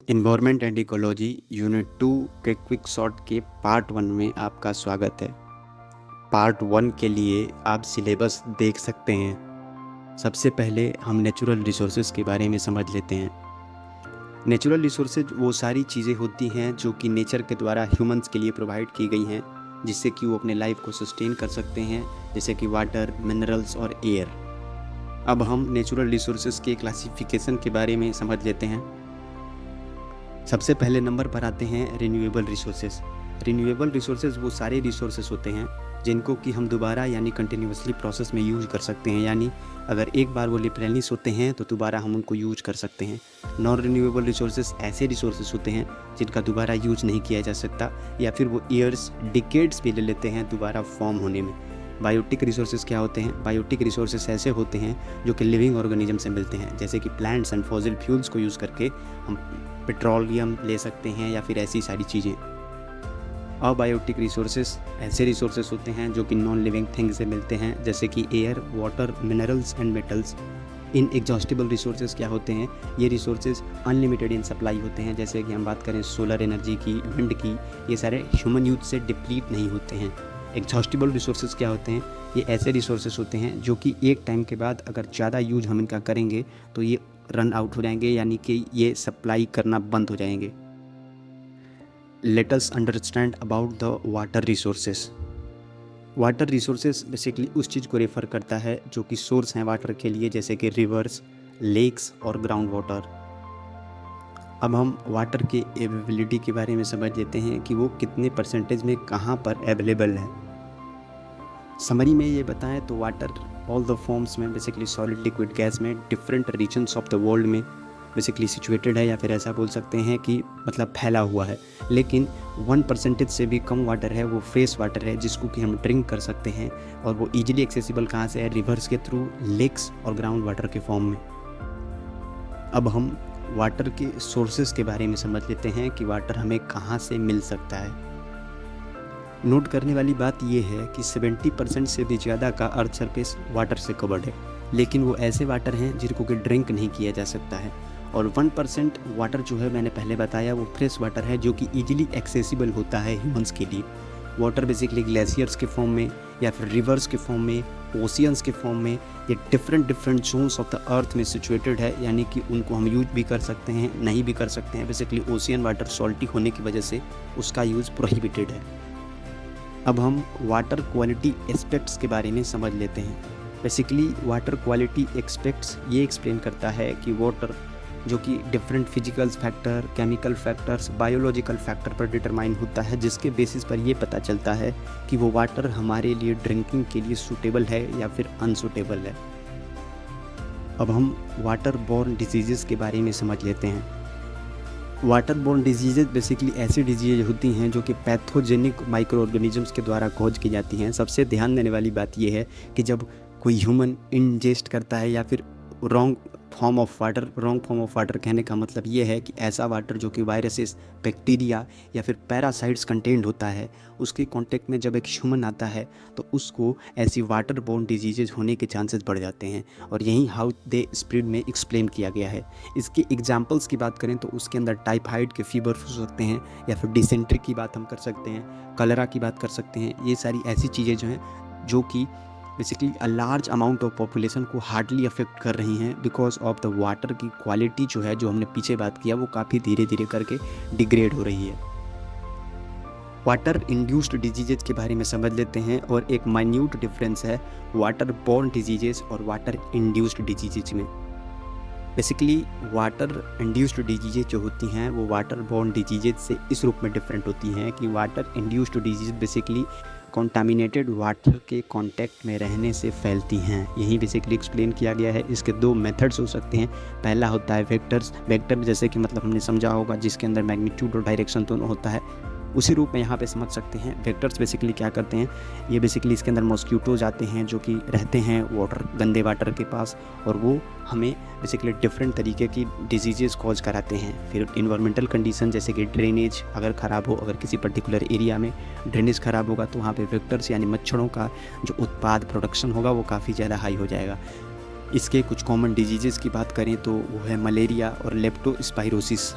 Environment and ecology unit 2 के quick short के part 1 में आपका स्वागत है। पार्ट 1 के लिए आप सिलेबस देख सकते हैं। सबसे पहले हम नेचुरल रिसोर्सेज के बारे में समझ लेते हैं। नेचुरल रिसोर्सेज वो सारी चीज़ें होती हैं जो कि नेचर के द्वारा ह्यूमंस के लिए प्रोवाइड की गई हैं, जिससे कि वो अपने लाइफ को सस्टेन कर सकते हैं, जैसे कि वाटर, मिनरल्स और एयर। अब हम नेचुरल रिसोर्सेज के क्लासिफिकेशन के बारे में समझ लेते हैं। सबसे पहले नंबर पर आते हैं रिन्यूएबल रिसोर्सेज। रिन्यूएबल रिसोर्सेज वो सारे रिसोर्सेज होते हैं जिनको कि हम दोबारा यानी कंटिन्यूसली प्रोसेस में यूज कर सकते हैं, यानी अगर एक बार वो रिप्लेनिश होते हैं तो दोबारा हम उनको यूज कर सकते हैं। नॉन रिन्यूएबल रिसोर्सेज ऐसे रिसोर्सेज होते हैं जिनका दोबारा यूज नहीं किया जा सकता, या फिर वो ईयर्स, डिकेड्स भी ले लेते हैं दोबारा फॉर्म होने में। बायोटिक रिसोर्सेज क्या होते हैं? बायोटिक रिसोर्सेज ऐसे होते हैं जो कि लिविंग ऑर्गेनिज्म से मिलते हैं, जैसे कि प्लांट्स एंड फॉसिल फ्यूल्स को यूज़ करके हम पेट्रोलियम ले सकते हैं या फिर ऐसी सारी चीज़ें। अबायोटिक रिसोर्सेज ऐसे रिसोर्सेज होते हैं जो कि नॉन लिविंग थिंग से मिलते हैं, जैसे कि air, water, minerals and metals. In exhaustible resources क्या होते हैं? ये रिसोर्सेज अनलिमिटेड इन सप्लाई होते हैं, जैसे कि हम बात करें सोलर एनर्जी की, विंड की। ये सारे ह्यूमन यूथ से डिप्लीट नहीं होते हैं। एग्जॉस्टिबल रिसोर्सेज क्या होते हैं? ये ऐसे रिसोर्सेज होते हैं जो कि एक टाइम के बाद अगर ज़्यादा यूज हम इनका करेंगे तो ये रन आउट हो जाएंगे, यानी कि ये सप्लाई करना बंद हो जाएंगे। Let us understand about the water resources. Water resources basically उस चीज़ को रेफ़र करता है जो कि सोर्स हैं वाटर के लिए, जैसे कि रिवर्स, लेक्स और ग्राउंड वाटर। अब हम वाटर की अवेलेबिलिटी के बारे में समझ लेते हैं कि वो कितने परसेंटेज में कहाँ पर अवेलेबल है। समरी में ये बताएं तो वाटर ऑल द फॉर्म्स में बेसिकली सॉलिड, लिक्विड, गैस में different regions of the world में बेसिकली सिचुएटेड है, या फिर ऐसा बोल सकते हैं कि मतलब फैला हुआ है। लेकिन 1% से भी कम वाटर है वो फ्रेश वाटर है, जिसको कि हम ड्रिंक कर सकते हैं, और वो ईजिली एक्सेसिबल कहाँ से है? रिवर्स के थ्रू, लेक्स और ग्राउंड वाटर के फॉर्म में। अब हम वाटर के सोर्सेज के बारे में समझ लेते हैं कि वाटर हमें कहाँ से मिल सकता है। नोट करने वाली बात यह है कि 70% से भी ज़्यादा का अर्थ सरफेस वाटर से कवर्ड है, लेकिन वो ऐसे वाटर हैं जिनको कि ड्रिंक नहीं किया जा सकता है। और 1% वाटर जो है, मैंने पहले बताया, वो फ्रेश वाटर है जो कि ईजिली एक्सेसिबल होता है ह्यूमंस के लिए। वाटर बेसिकली ग्लेशियर्स के फॉर्म में या फिर रिवर्स के फॉर्म में, ओशियंस के फॉर्म में, ये different zones of the earth में सिचुएटेड है, यानी कि उनको हम यूज भी कर सकते हैं, नहीं भी कर सकते हैं। बेसिकली ओशियन वाटर सॉल्टी होने की वजह से उसका यूज़ प्रोहिबिटेड है। अब हम वाटर क्वालिटी एस्पेक्ट्स के बारे में समझ लेते हैं। बेसिकली वाटर क्वालिटी एस्पेक्ट्स ये एक्सप्लेन करता है कि वाटर जो कि different physical factor, chemical factors, biological factor पर डिटरमाइन होता है, जिसके बेसिस पर ये पता चलता है कि वो वाटर हमारे लिए ड्रिंकिंग के लिए सूटेबल है या फिर अनसूटेबल है। अब हम वाटर बोर्न डिजीज़ के बारे में समझ लेते हैं। वाटर बोर्न डिजीज़ बेसिकली ऐसी डिजीज़ होती हैं जो कि पैथोजेनिक माइक्रो ऑर्गेनिजम्स के द्वारा कॉज की जाती हैं। सबसे ध्यान देने वाली बात यह है कि जब कोई ह्यूमन इंजेस्ट करता है या फिर रॉन्ग फॉर्म ऑफ वाटर कहने का मतलब ये है कि ऐसा वाटर जो कि वायरसेस, बैक्टीरिया या फिर पैरासाइट्स कंटेंट होता है, उसके कांटेक्ट में जब एक ह्यूमन आता है तो उसको ऐसी वाटर बोर्न डिजीजेज होने के चांसेस बढ़ जाते हैं, और यही हाउ दे स्प्रेड में एक्सप्लेन किया गया है। इसके एग्जांपल्स की बात करें तो उसके अंदर टाइफाइड के फीवर हो सकते हैं, या फिर डिसेंट्री की बात हम कर सकते हैं, कलरा की बात कर सकते हैं। ये सारी ऐसी चीज़ें जो हैं जो कि basically a large amount of population को हार्डली अफेक्ट कर रही हैं, बिकॉज ऑफ द वाटर की क्वालिटी जो है, जो हमने पीछे बात किया, वो काफ़ी धीरे धीरे करके डिग्रेड हो रही है। वाटर इंड्यूस्ड डिजीजेज के बारे में समझ लेते हैं, और एक माइन्यूट डिफरेंस है वाटर बोर्न डिजीजेज और वाटर इंड्यूस्ड डिजीजेज में। बेसिकली वाटर इंड्यूस्ड डिजीजेज जो होती हैं वो वाटर बोर्न डिजीजेज से इस रूप में डिफरेंट होती हैं कि water induced disease basically contaminated water के कांटेक्ट में रहने से फैलती हैं। यही बेसिकली एक्सप्लेन किया गया है। इसके दो मेथड्स हो सकते हैं। पहला होता है वेक्टर्स। वेक्टर जैसे कि मतलब हमने समझा होगा, जिसके अंदर मैग्नीट्यूड और डायरेक्शन दोनों होता है, उसी रूप में यहाँ पे समझ सकते हैं। वेक्टर्स बेसिकली क्या करते हैं, ये बेसिकली इसके अंदर मॉस्किटोज आते हैं जो कि रहते हैं वाटर, गंदे वाटर के पास, और वो हमें बेसिकली डिफरेंट तरीके की डिजीजेस कॉज कराते हैं। फिर इन्वायरमेंटल कंडीशन जैसे कि ड्रेनेज अगर ख़राब हो, अगर किसी पर्टिकुलर एरिया में ड्रेनेज ख़राब होगा तो वहाँ पे वेक्टर्स यानी मच्छरों का जो उत्पाद प्रोडक्शन होगा वो काफ़ी ज़्यादा हाई हो जाएगा। इसके कुछ कॉमन डिजीजेस की बात करें तो वो है मलेरिया और लेप्टोस्पाइरोसिस।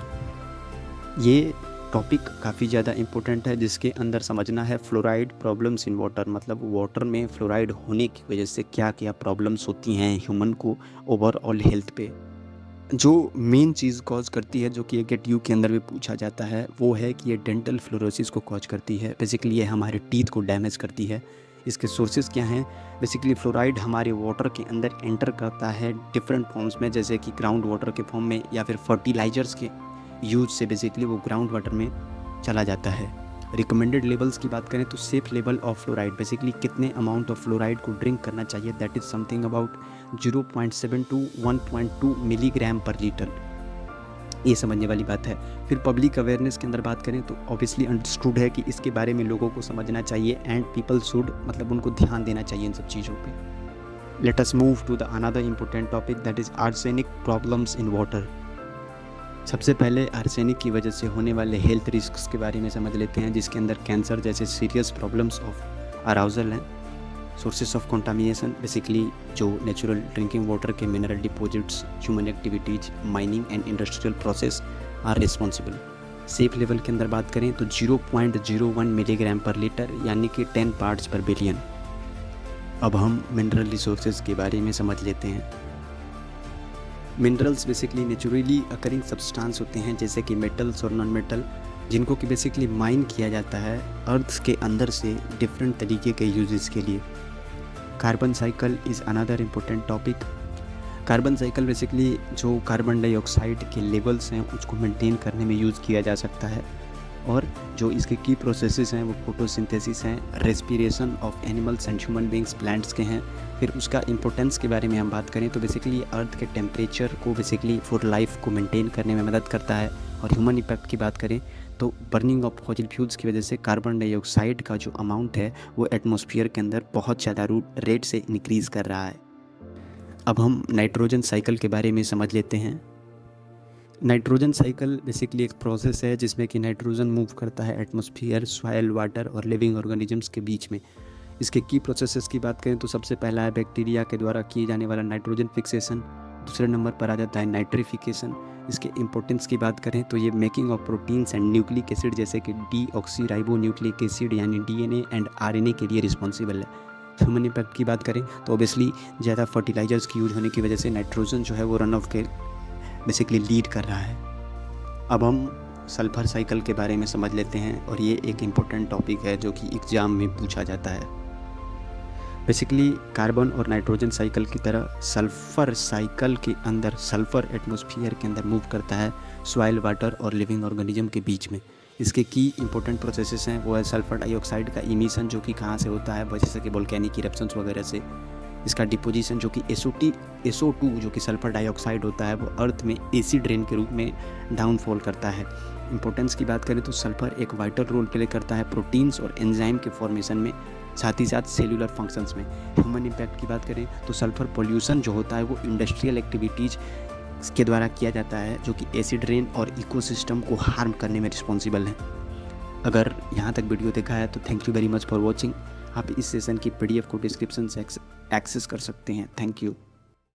ये टॉपिक काफ़ी ज़्यादा इम्पोर्टेंट है, जिसके अंदर समझना है फ्लोराइड प्रॉब्लम्स इन वाटर, मतलब वाटर में फ्लोराइड होने की वजह से क्या क्या प्रॉब्लम्स होती हैं ह्यूमन को ओवरऑल हेल्थ पे। जो मेन चीज़ कॉज करती है, जो कि गेट यू के अंदर भी पूछा जाता है, वो है कि ये डेंटल फ्लोरोसिस को कॉज करती है। बेसिकली ये हमारे टीथ को डैमेज करती है। इसके सोर्सेज क्या हैं? बेसिकली फ्लोराइड हमारे वाटर के अंदर एंटर करता है डिफरेंट फॉर्म्स में, जैसे कि ग्राउंड वाटर के फॉर्म में या फिर फर्टिलाइजर्स के यूज से बेसिकली वो ग्राउंड वाटर में चला जाता है। रिकमेंडेड लेवल्स की बात करें तो safe level of fluoride, basically कितने अमाउंट ऑफ फ्लोराइड को ड्रिंक करना चाहिए, that is something about 0.7 to 1.2 milligram पर लीटर। ये समझने वाली बात है। फिर पब्लिक अवेयरनेस के अंदर बात करें तो ऑब्वियसली अंडरस्टूड है कि इसके बारे में लोगों को समझना चाहिए एंड पीपल शुड, मतलब उनको ध्यान देना चाहिए इन सब चीज़ों पे। Let us move to the another important topic, that is arsenic problems in water. सबसे पहले आर्सेनिक की वजह से होने वाले हेल्थ रिस्क्स के बारे में समझ लेते हैं, जिसके अंदर कैंसर जैसे सीरियस प्रॉब्लम्स ऑफ अराउजल हैं। सोर्सेस ऑफ कंटामिनेशन, बेसिकली जो नेचुरल ड्रिंकिंग वाटर के mineral deposits, human activities, mining and industrial process are responsible. Safe level के अंदर बात करें तो 0.01 मिलीग्राम पर लीटर, यानी कि 10 पार्ट्स पर बिलियन। अब हम मिनरल रिसोर्सेज के बारे में समझ लेते हैं। Minerals basically naturally occurring substance होते हैं, जैसे कि मेटल्स और नॉन मेटल, जिनको कि बेसिकली माइन किया जाता है अर्थ के अंदर से डिफरेंट तरीके के यूजेस के लिए। Carbon cycle is another important topic. Carbon cycle basically जो कार्बन डाइऑक्साइड के लेवल्स हैं उसको मेंटेन करने में यूज़ किया जा सकता है, और जो इसके की प्रोसेसेस हैं वो फोटोसिंथेसिस हैं, respiration of animals and human beings, plants के हैं। फिर उसका इंपॉर्टेंस के बारे में हम बात करें तो बेसिकली अर्थ के टेम्परेचर को बेसिकली फॉर लाइफ को मेंटेन करने में मदद करता है। और ह्यूमन इम्पैक्ट की बात करें तो बर्निंग ऑफ फॉसिल फ्यूल्स की वजह से कार्बन डाइऑक्साइड का जो अमाउंट है वो एटमॉस्फेयर के अंदर बहुत ज़्यादा रेट से इंक्रीज़ कर रहा है। अब हम नाइट्रोजन साइकिल के बारे में समझ लेते हैं। नाइट्रोजन साइकिल बेसिकली एक प्रोसेस है जिसमें कि नाइट्रोजन मूव करता है एटमॉस्फेयर, सॉइल, वाटर और लिविंग ऑर्गेनिजम्स के बीच में। इसके की प्रोसेसेस की बात करें तो सबसे पहला है बैक्टीरिया के द्वारा किए जाने वाला नाइट्रोजन फिक्सेशन। दूसरे नंबर पर आ जाता है नाइट्रिफिकेशन। इसके इंपॉर्टेंस की बात करें तो ये making of proteins and nucleic acid, जैसे कि डीऑक्सी राइबोन्यूक्लिक एसिड यानी डीएनए एंड आरएनए के लिए रिस्पॉन्सिबल है। ह्यूमन इम्पैक्ट की बात करें तो ऑब्वियसली ज़्यादा फर्टिलाइजर्स की यूज होने की वजह से नाइट्रोजन जो है वो रन ऑफ के बेसिकली लीड कर रहा है। अब हम सल्फर साइकिल के बारे में समझ लेते हैं, और ये एक इम्पोर्टेंट टॉपिक है जो कि एग्ज़ाम में पूछा जाता है। बेसिकली कार्बन और नाइट्रोजन साइकिल की तरह सल्फ़र साइकिल के अंदर सल्फ़र एटमॉस्फेयर के अंदर मूव करता है सॉइल, वाटर और लिविंग ऑर्गेनिज्म के बीच में। इसके की इंपॉर्टेंट प्रोसेसेस हैं, वो है सल्फ़र डाइऑक्साइड का इमिशन, जो कि कहाँ से होता है, जैसे कि वोल्केनिक इरप्शंस वगैरह से। इसका डिपोजिशन जो कि SO2 जो कि सल्फ़र डाइऑक्साइड होता है, वो अर्थ में एसिड रेन के रूप में डाउनफॉल करता है। इंपॉर्टेंस की बात करें तो सल्फ़र एक वाइटल रोल प्ले करता है प्रोटीन्स और एंजाइम के फॉर्मेशन में, साथ ही साथ सेलुलर फंक्शंस में। ह्यूमन इम्पैक्ट की बात करें तो सल्फ़र पोल्यूशन जो होता है वो इंडस्ट्रियल एक्टिविटीज़ के द्वारा किया जाता है, जो कि एसिड रेन और इकोसिस्टम को हार्म करने में रिस्पॉन्सिबल है। अगर यहाँ तक वीडियो देखा है तो thank you very much for watching. आप इस सेशन की PDF को डिस्क्रिप्शन से एक्सेस कर सकते हैं। Thank you.